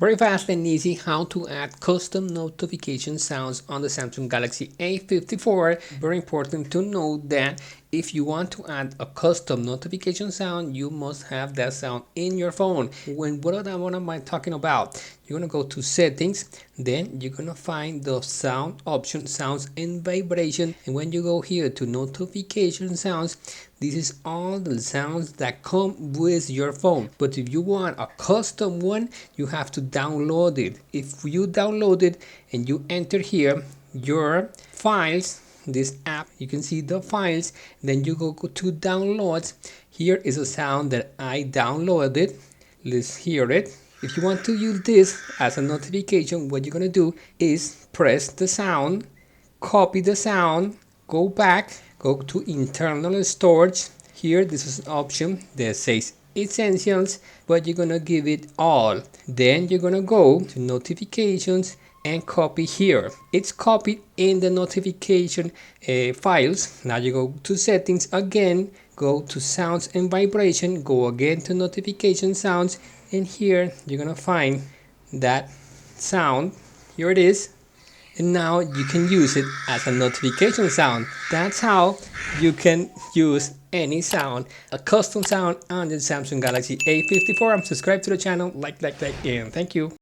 Very fast and easy how to add custom notification sounds on the Samsung Galaxy A54. Very important to note that if you want to add a custom notification sound, you must have that sound in your phone. What am I talking about? You're gonna go to settings, then you're gonna find the sound option, sounds and vibration, and when you go here to notification sounds, this is all the sounds that come with your phone. But if you want a custom one, you have to download it. If you download it and you enter here your files, this app, you can see the files, then you go to downloads. Here is a sound that I downloaded. Let's hear it. If you want to use this as a notification, what you're gonna do is press the sound, copy the sound, go back, go to internal storage. Here this is an option that says essentials, but you're gonna give it all. Then you're gonna go to notifications and copy here. It's copied in the notification files. Now you go to settings again, go to sounds and vibration, go again to notification sounds, and here you're gonna find that sound. Here it is. And now you can use it as a notification sound. That's how you can use any sound, a custom sound on the Samsung Galaxy A54. Subscribe to the channel, like, and thank you.